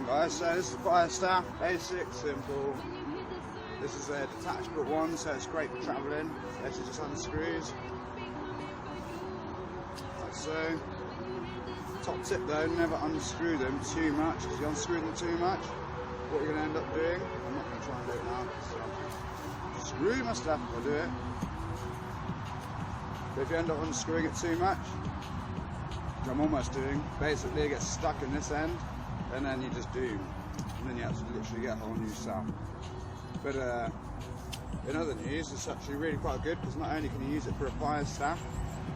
guys, so this is the fire staff, basic, simple. This is a detachable one, so it's great for travelling. This is just unscrews. Like so. Top tip though, never unscrew them too much, because if you unscrew them too much, what you're going to end up doing, I'm not going to try and do it now, so screw my stuff, I'll do it. But if you end up unscrewing it too much, which I'm almost doing, basically it gets stuck in this end, and then you just doom. And then you have to literally get a whole new staff. But in other news, it's actually really quite good, because not only can you use it for a fire staff,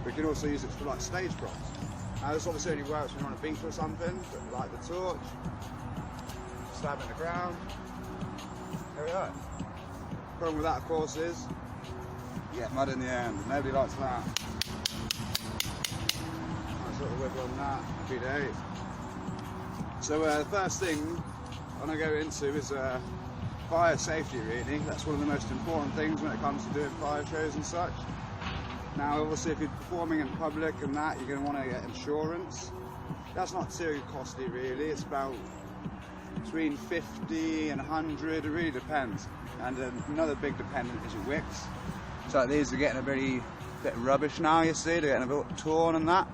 but you can also use it for like stage props. Now this obviously only works when you're on a beach or something, but like the torch, stab in the ground, there we go. Problem with that of course is, you get mud in the end, and nobody likes that. Nice little wiggle on that, happy days. So the first thing I want to go into is fire safety really. That's one of the most important things when it comes to doing fire shows and such. Now obviously if you're performing in public and that, you're going to want to get insurance. That's not too costly really, it's about between 50 and 100, it really depends. And another big dependent is your wicks. So like these are getting a bit rubbish now, you see, they're getting a bit torn and that.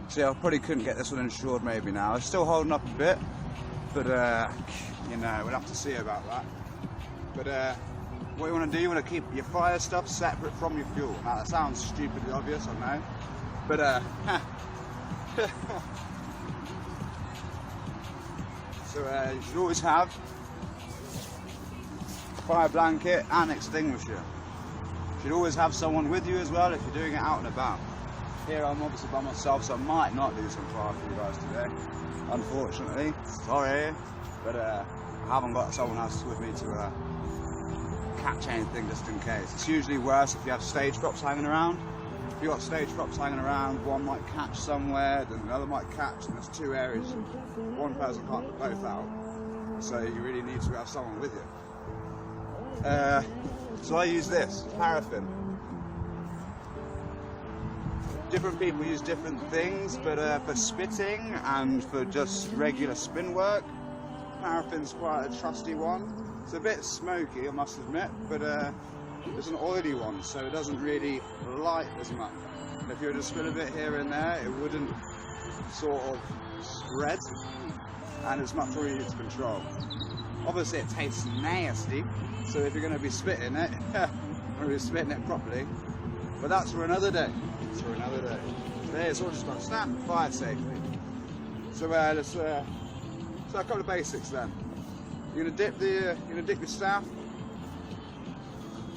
So I probably couldn't get this one insured maybe now. It's still holding up a bit, but you know, we'll have to see about that. But what you want to do, you want to keep your fire stuff separate from your fuel. Now that sounds stupidly obvious, I know, but so you should always have fire blanket and extinguisher. You should always have someone with you as well if you're doing it out and about. Here I'm obviously by myself, so I might not do some fire for you guys today, unfortunately. Sorry, but I haven't got someone else with me to catch anything just in case. It's usually worse if you have stage props hanging around. If you've got stage props hanging around, one might catch somewhere, then another might catch, and there's two areas. One person can't put both out, so you really need to have someone with you. So I use this, paraffin. Different people use different things, but for spitting and for just regular spin work, paraffin's quite a trusty one. It's a bit smoky, I must admit, but it's an oily one, so it doesn't really light as much. And if you were to spill a bit here and there, it wouldn't sort of spread, and it's much more easier to control. Obviously it tastes nasty, so if you're going to be spitting it, you're going to be spitting it properly. But that's for another day. It's for another day. Today it's all just about standard fire safety. So let's so a couple of basics then. You're gonna dip your staff.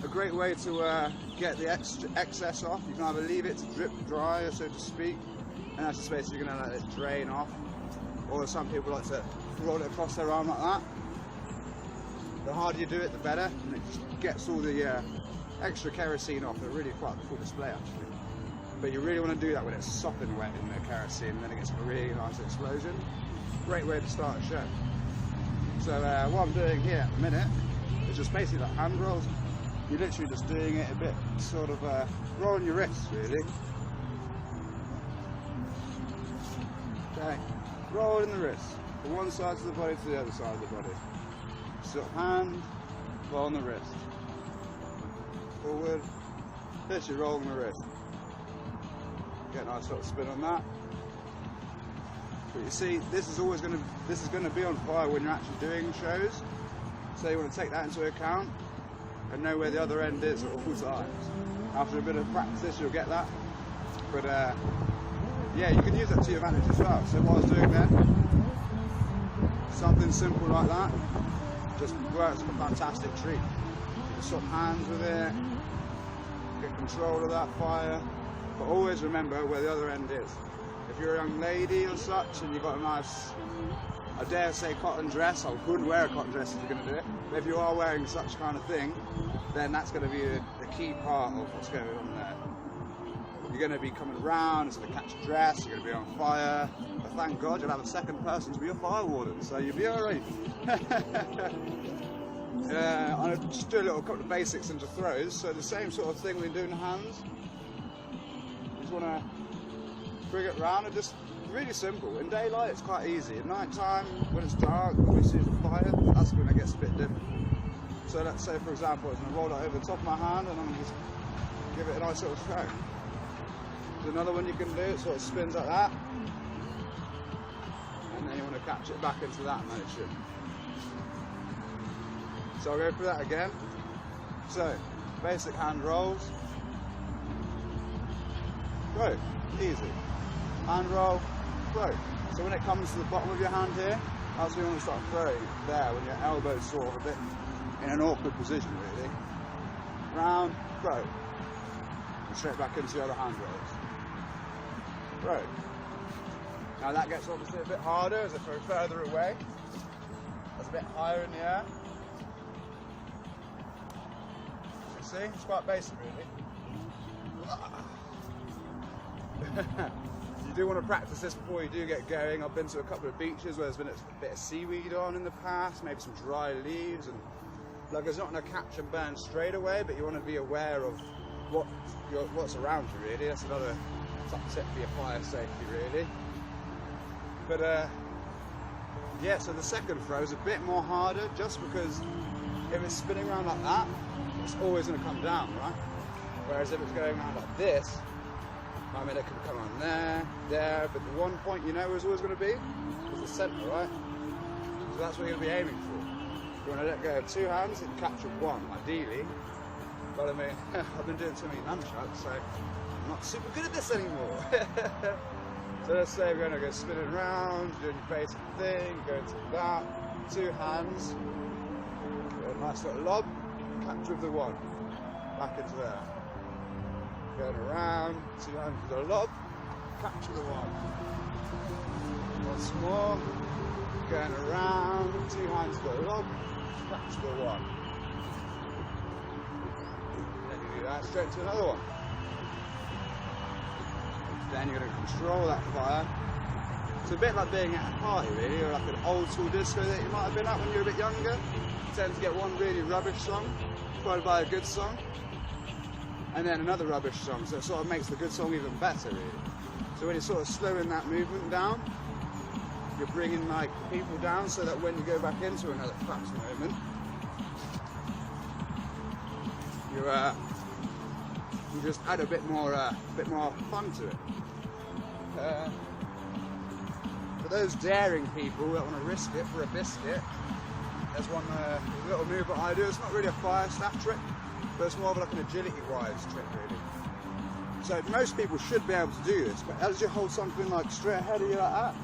A great way to get the excess off. You can either leave it to drip dry, so to speak, and that's just basically you're gonna let it drain off. Or some people like to roll it across their arm like that. The harder you do it, the better, and it just gets all the extra kerosene off. They're really quite a cool display actually. But you really want to do that when it's sopping wet in the kerosene, and then it gets a really nice explosion. Great way to start a show. So what I'm doing here at the minute is just basically like hand rolls. You're literally just doing it a bit, sort of rolling your wrists really. Okay, rolling the wrists from one side of the body to the other side of the body. So hand, roll on the wrist. Forward, literally rolling the wrist. Get a nice little spin on that. But you see, this is going to be on fire when you're actually doing shows. So you want to take that into account and know where the other end is at all times. After a bit of practice, you'll get that. But yeah, you can use that to your advantage as well. So what I was doing then, something simple like that, just works like a fantastic treat. You can swap hands with it, get control of that fire. But always remember where the other end is. If you're a young lady or such and you've got a nice, I dare say cotton dress, I would wear a cotton dress if you're going to do it, but if you are wearing such kind of thing, then that's going to be the key part of what's going on there. You're going to be coming around, it's going to catch a dress, you're going to be on fire, but thank God you'll have a second person to be your fire warden, so you'll be alright. I'll just do a little couple of basics into throws, so the same sort of thing we do in hands. Want to bring it round and just really simple. In daylight, it's quite easy. At night time, when it's dark, when we see the fire, that's when it gets a bit difficult. So let's say, for example, I'm going to roll it over the top of my hand and I'm going to just give it a nice little throw. There's another one you can do, it sort of spins like that. And then you want to catch it back into that motion. So I'll go through that again. So, basic hand rolls. Throw, easy. Hand roll, throw. So when it comes to the bottom of your hand here, that's when you want to start throwing there, when your elbow's sort of a bit in an awkward position really. Round, throw. And straight back into the other hand rolls. Throw. Now that gets obviously a bit harder as I throw further away. That's a bit higher in the air. You see, it's quite basic really. You do want to practice this before you do get going. I've been to a couple of beaches where there's been a bit of seaweed on in the past, maybe some dry leaves, and like it's not going to catch and burn straight away, but you want to be aware of what's around you really. That's another tip for your fire safety really. But yeah, so the second throw is a bit more harder just because if it's spinning around like that, it's always going to come down, right? Whereas if it's going around like this, I mean, it could come on there, but the one point you know is always going to be is the centre, right? So that's what you're going to be aiming for. You want to let go of two hands and capture one, ideally. But I mean, I've been doing too many nunchucks, so I'm not super good at this anymore. So let's say we're going to go spinning around, doing your basic thing, going to that, two hands, a nice little lob, capture with the one, back into there. Going around, two hands with a lob, capture the one. Once more, going around, two hands with a lob, capture the one. Then you do that straight to another one. Then you're going to control that fire. It's a bit like being at a party really, or like an old school disco that you might have been at when you were a bit younger. You tend to get one really rubbish song, followed by a good song, and then another rubbish song, so it sort of makes the good song even better really. So when you're sort of slowing that movement down, you're bringing like people down so that when you go back into another fast moment, you just add a bit more fun to it. For those daring people that want to risk it for a biscuit, there's one little move that I do. It's not really a fire snap trick, but it's more of like an agility-wise trick really. So most people should be able to do this, but as you hold something like straight ahead of you like that,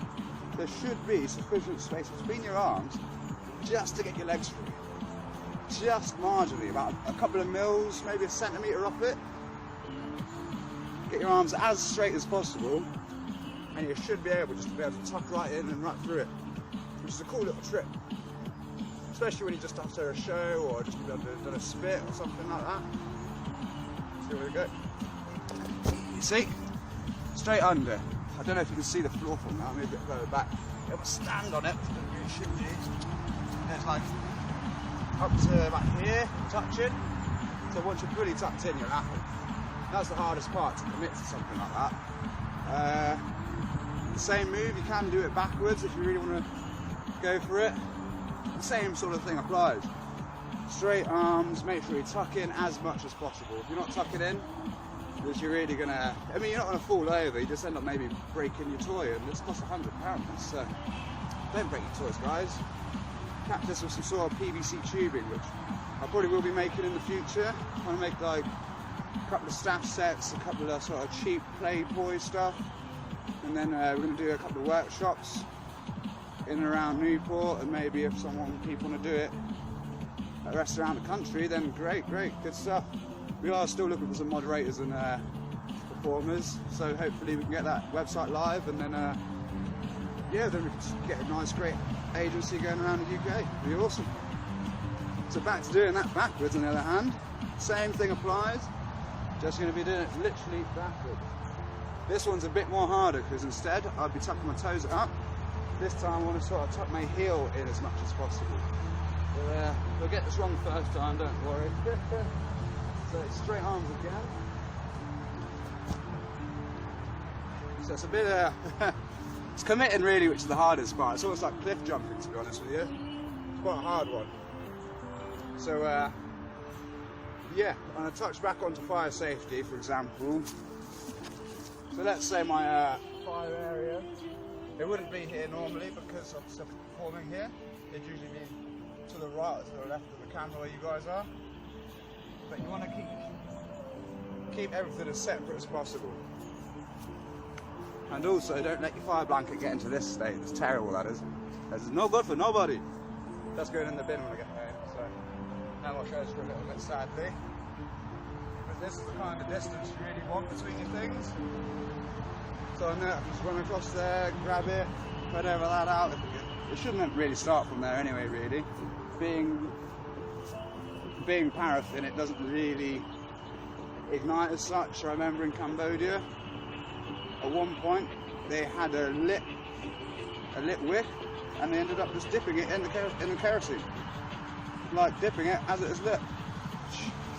there should be sufficient space between your arms just to get your legs free. Just marginally, about a couple of mils, maybe a centimetre off it. Get your arms as straight as possible, and you should be able to tuck right in and right through it, which is a cool little trick. Especially when you just after a show or just done a spit or something like that. So here we go. You see? Straight under. I don't know if you can see the floor from now, maybe a bit further back. You have a stand on it, it should be. It's like up to about here, touching. So once you're fully tucked in, you're happy. That's the hardest part, to commit to something like that. The same move, you can do it backwards if you really want to go for it. The same sort of thing applies. Straight arms, make sure you tuck in as much as possible. If you're not tucking in, because you're really gonna, I mean, you're not gonna fall over, you just end up maybe breaking your toy, and this costs £100, so don't break your toys, guys. Catch this with some sort of PVC tubing, which I probably will be making in the future. I want to make like a couple of staff sets, a couple of sort of cheap Playboy stuff, and then we're going to do a couple of workshops in and around Newport, and maybe if people want to do it at the rest around the country, then great, good stuff. We are still looking for some moderators and performers, so hopefully we can get that website live, and then yeah, then we can get a nice, great agency going around the UK. It'd be awesome. So back to doing that backwards on the other hand. Same thing applies, just going to be doing it literally backwards. This one's a bit more harder because instead I'd be tucking my toes up. This time I want to sort of tuck my heel in as much as possible. But we'll get this wrong first time, don't worry. So it's straight arms again. So it's a bit It's committing really, which is the hardest part. It's almost like cliff jumping, to be honest with you. It's quite a hard one. So yeah, I'm going to touch back onto fire safety, for example. So let's say my fire area, it wouldn't be here normally because I'm performing here. It'd usually be to the right or to the left of the camera where you guys are. But you want to keep everything as separate as possible. And also, don't let your fire blanket get into this state. It's terrible, that is. That's no good for nobody. That's going in the bin when I get home. So now I'll show you a little bit sadly. But this is the kind of distance you really want between your things. So I'm going to just run across there, grab it, put over that out. It shouldn't really start from there anyway, really. Being paraffin, it doesn't really ignite as such. I remember in Cambodia, at one point, they had a lit wick, and they ended up just dipping it in the kerosene. Like dipping it as it is lit.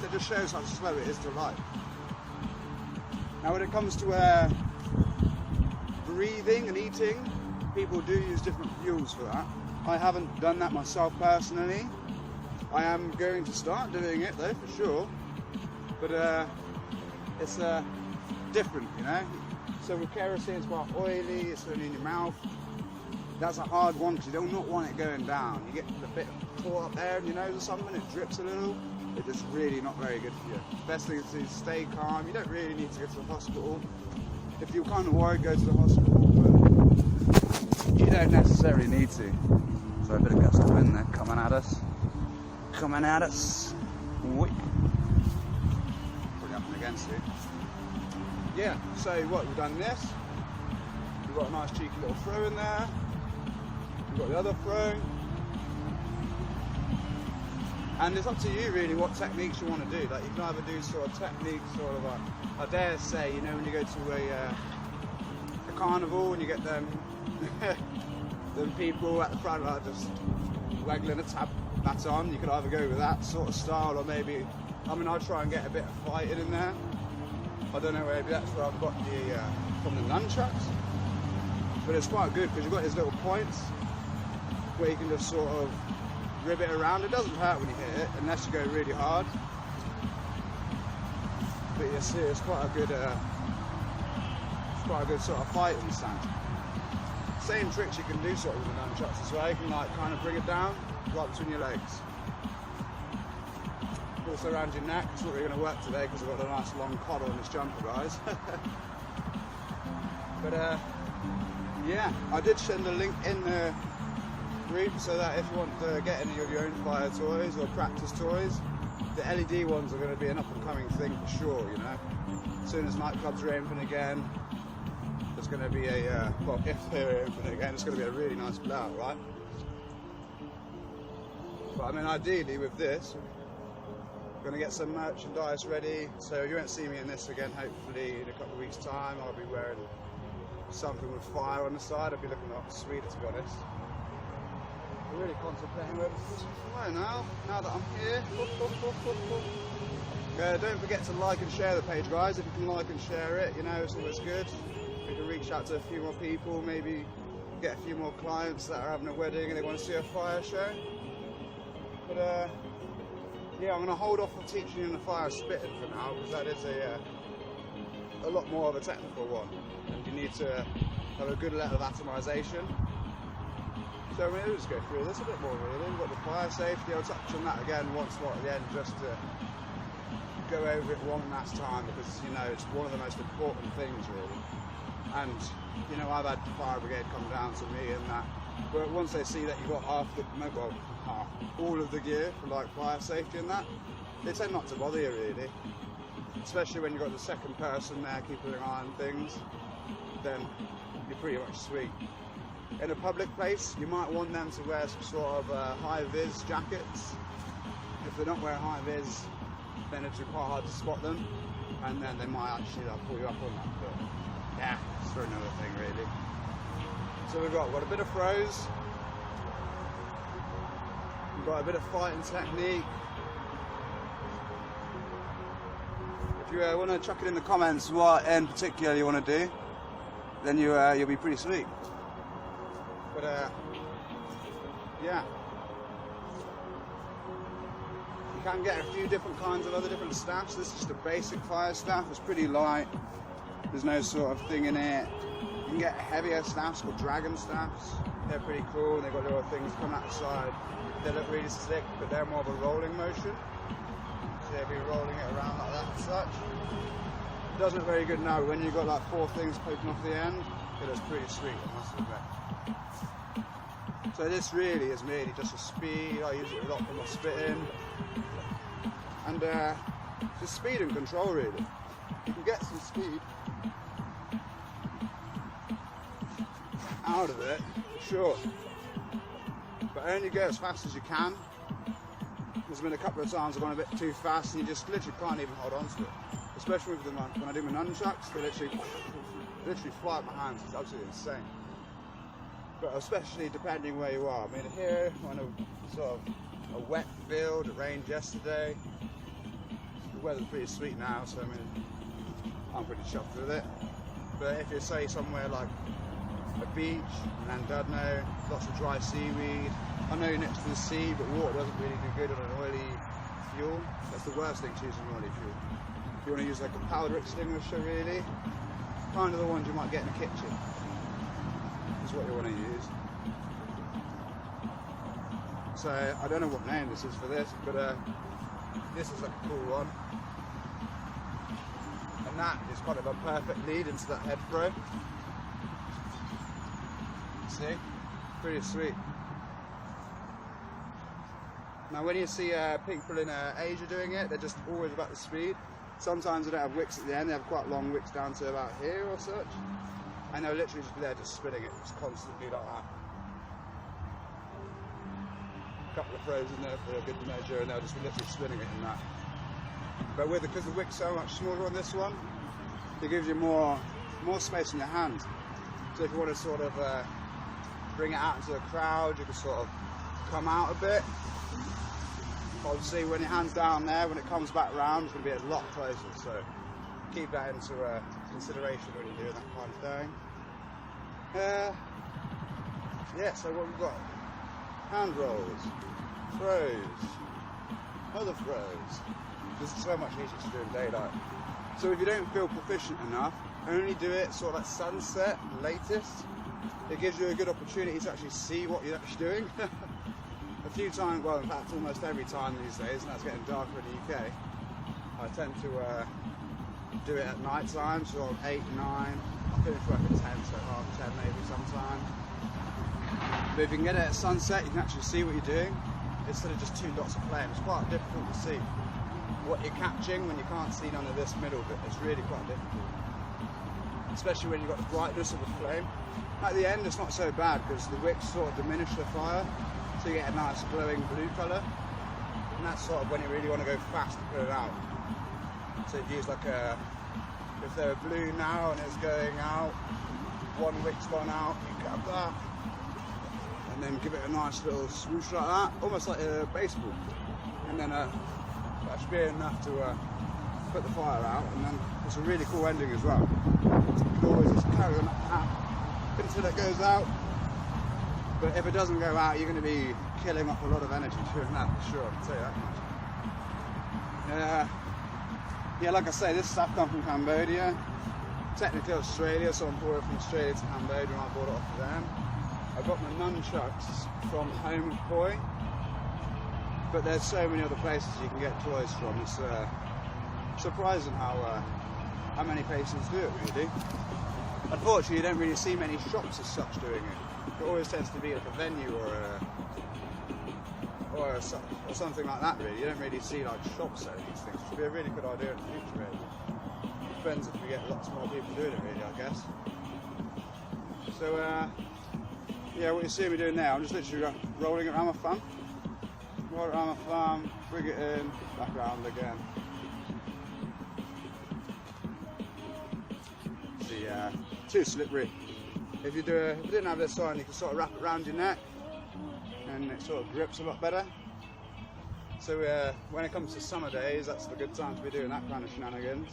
It just shows how slow it is to light. Now when it comes to breathing and eating, people do use different fuels for that. I haven't done that myself personally. I am going to start doing it though, for sure. But it's different, you know. So with kerosene, it's quite oily, it's only in your mouth. That's a hard one because you do not want it going down. You get a bit caught up there in your nose or something, it drips a little. It's just really not very good for you. Best thing is to stay calm. You don't really need to go to the hospital. If you're kind of worried, go to the hospital, but you don't necessarily need to. So a bit of gust of wind there coming at us. Coming at us. Whee. Pretty up and against it. Yeah, so what, we've done this. We've got a nice cheeky little throw in there. We've got the other throw. And it's up to you really what techniques you want to do. Like you can either do sort of techniques, sort of like, I dare say, you know, when you go to a carnival and you get them people at the front like just waggling a baton, you could either go with that sort of style or maybe, I mean, I'll try and get a bit of fighting in there. I don't know, maybe that's where I've got the from the nunchucks. But it's quite good because you've got these little points where you can just sort of rib it around. It doesn't hurt when you hit it unless you go really hard. But you see, it's quite a good sort of fighting stance. Same tricks you can do sort of with the nunchucks as well. You can like kind of bring it down right between your legs. Also around your neck. It's not really going to work today because I've got a nice long collar on this jumper, guys. But yeah, I did send a link in the group so that if you want to get any of your own fire toys or practice toys, the LED ones are going to be an up and coming thing for sure, you know. As soon as nightclubs are open again, there's going to be a, well, if they're open again, it's going to be a really nice blowout, right? But I mean, ideally with this, we're going to get some merchandise ready, so you won't see me in this again, hopefully in a couple of weeks' time. I'll be wearing something with fire on the side. I'll be looking a lot sweeter, to be honest. I'm really contemplating where this is from now that I'm here. Don't forget to like and share the page, guys. If you can like and share it, you know, it's always good. We can reach out to a few more people, maybe get a few more clients that are having a wedding and they want to see a fire show. But yeah, I'm going to hold off on teaching you the fire spitting for now, because that is a lot more of a technical one, and you need to have a good level of atomization. So we'll just go through this a bit more really. We've got the fire safety. I'll touch on that again once more at the end, just to go over it one last time, because you know it's one of the most important things really. And you know, I've had the fire brigade come down to me and that, but once they see that you've got all of the gear for like fire safety and that, they tend not to bother you really. Especially when you've got the second person there keeping an eye on things, then you're pretty much sweet. In a public place, you might want them to wear some sort of high-vis jackets. If they're not wearing high-vis, then it's quite hard to spot them, and then they might actually pull you up on that. But yeah, it's for another thing really. So we've got a bit of throws, we've got a bit of fighting technique. If you want to chuck it in the comments what in particular you want to do, then you'll be pretty sweet. But yeah. You can get a few different kinds of other different staffs. This is just a basic fire staff. It's pretty light. There's no sort of thing in it. You can get heavier staffs called dragon staffs. They're pretty cool. They've got little things coming out the side. They look really slick, but they're more of a rolling motion. So they'll be rolling it around like that and such. It doesn't look very good now, but when you've got like 4 things poking off the end, it looks pretty sweet, I must admit. So this really is merely just a speed. I use it a lot for my spitting. And just speed and control really. You can get some speed out of it, for sure. But only go as fast as you can. There's been a couple of times I've gone a bit too fast and you just literally can't even hold on to it. Especially with when I do my nunchucks, they literally fly out my hands. It's absolutely insane. But especially depending where you are. I mean, here on a sort of a wet field, it rained yesterday. The weather's pretty sweet now, so I mean, I'm pretty chuffed with it. But if you say somewhere like a beach, Llandudno, lots of dry seaweed. I know you're next to the sea, but water doesn't really do good on an oily fuel. That's the worst thing, choosing oily fuel. If you want to use like a powder extinguisher, really, kind of the ones you might get in the kitchen is what you want to use. So I don't know what name this is for this, but this is like a cool one. And that is kind of a perfect lead into that head throw. See? Pretty sweet. Now when you see people in Asia doing it, they're just always about the speed. Sometimes they don't have wicks at the end, they have quite long wicks down to about here or such. And they'll literally just be there just spinning it, just constantly like that. A couple of throws in there for a good measure and they'll just be literally spinning it in that. But because the wick's so much smaller on this one, it gives you more space in your hand. So if you want to sort of bring it out into the crowd, you can sort of come out a bit. Obviously when your hand's down there, when it comes back round, it's going to be a lot closer, so keep that into consideration when you're doing that kind of thing. Yeah, so what we've got, hand rolls, throws, other throws. This is so much easier to do in daylight. So if you don't feel proficient enough, only do it sort of like sunset, latest. It gives you a good opportunity to actually see what you're actually doing. A few times, well in fact almost every time these days, and that's getting darker in the UK, I tend to do it at night time, sort of 8, 9, I finish work at 10, so half 10 maybe sometime. But if you can get it at sunset, you can actually see what you're doing, instead of just 2 dots of flame. It's quite difficult to see what you're catching when you can't see none of this middle bit. It's really quite difficult. Especially when you've got the brightness of the flame. At the end it's not so bad because the wicks sort of diminish the fire, so you get a nice glowing blue colour, and that's sort of when you really want to go fast to put it out. So if you use like if they're blue now and it's going out, one wick's gone out, you grab that, and then give it a nice little swoosh like that, almost like a baseball, and then that should be enough to put the fire out, and then it's a really cool ending as well. So you can always just carry on like that until it goes out. But if it doesn't go out, you're going to be killing off a lot of energy during that, for sure, I can tell you that much. Yeah, like I say, this stuff comes from Cambodia. Technically Australia, so I bought it from Australia to Cambodia and I bought it off of them. I got my nunchucks from Home of Koi, but there's so many other places you can get toys from. It's surprising how many places do it, really. Unfortunately, you don't really see many shops as such doing it. It always tends to be at a venue or something like that, really. You don't really see like shops selling these things, which would be a really good idea in the future, really. Depends if we get lots more people doing it, really, I guess. So, yeah, what you see me doing now, I'm just literally rolling it around my thumb. Roll it around my thumb, bring it in, back around again. See, too slippery. If you didn't have this on, you can sort of wrap it around your neck and it sort of grips a lot better. So when it comes to summer days, that's the good time to be doing that kind of shenanigans.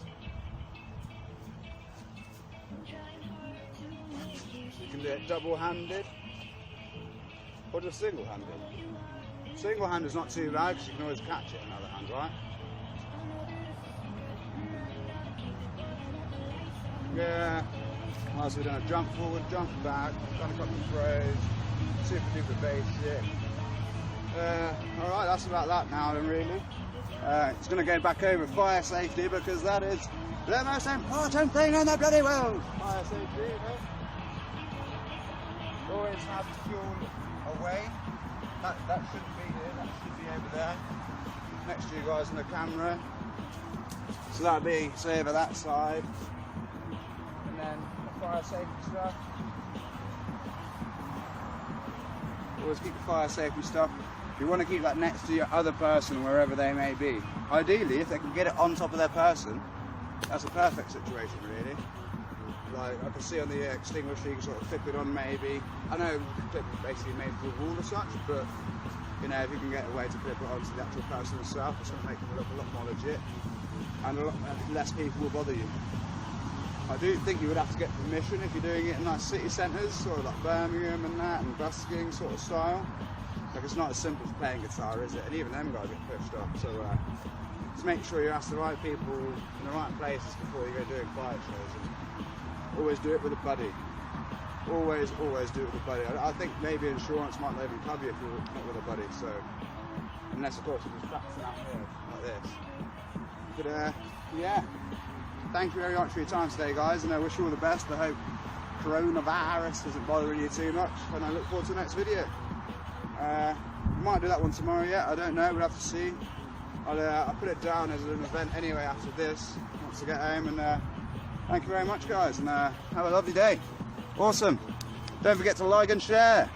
You can do it double-handed, or just single-handed? Single-handed is not too bad because you can always catch it in other hands, right? Yeah. Also, we're doing a jump forward, jump back, done a couple of throws, super duper basic. Alright, that's about that now then, really. It's going to go back over fire safety because that is the most important thing in the bloody world. Fire safety, you know. Always have fuel away. That shouldn't be here, that should be over there. Next to you guys on the camera. So that'll be, say, over that side. And then the fire safety stuff. Always keep the fire safety stuff. You want to keep that next to your other person, wherever they may be. Ideally, if they can get it on top of their person, that's a perfect situation, really. Like, I can see on the extinguisher, you can sort of clip it on maybe. I know clip is basically made for a wall or such, but, you know, if you can get a way to clip it onto the actual person itself, it's going to make them look a lot more legit, and a lot less people will bother you. I do think you would have to get permission if you're doing it in like city centres, sort of like Birmingham and that, and busking sort of style. Like, it's not as simple as playing guitar, is it? And even them guys get pushed off. So just make sure you ask the right people in the right places before you go doing fire shows. And always do it with a buddy. Always do it with a buddy. I think maybe insurance might not even cover you if you're not with a buddy. So unless of course you're just practicing out here like this. But yeah. Thank you very much for your time today, guys, and I wish you all the best. I hope coronavirus isn't bothering you too much, and I look forward to the next video. We might do that one tomorrow yet, I don't know, we'll have to see. I'll put it down as an event anyway after this, once I get home, and thank you very much, guys, and have a lovely day. Awesome. Don't forget to like and share.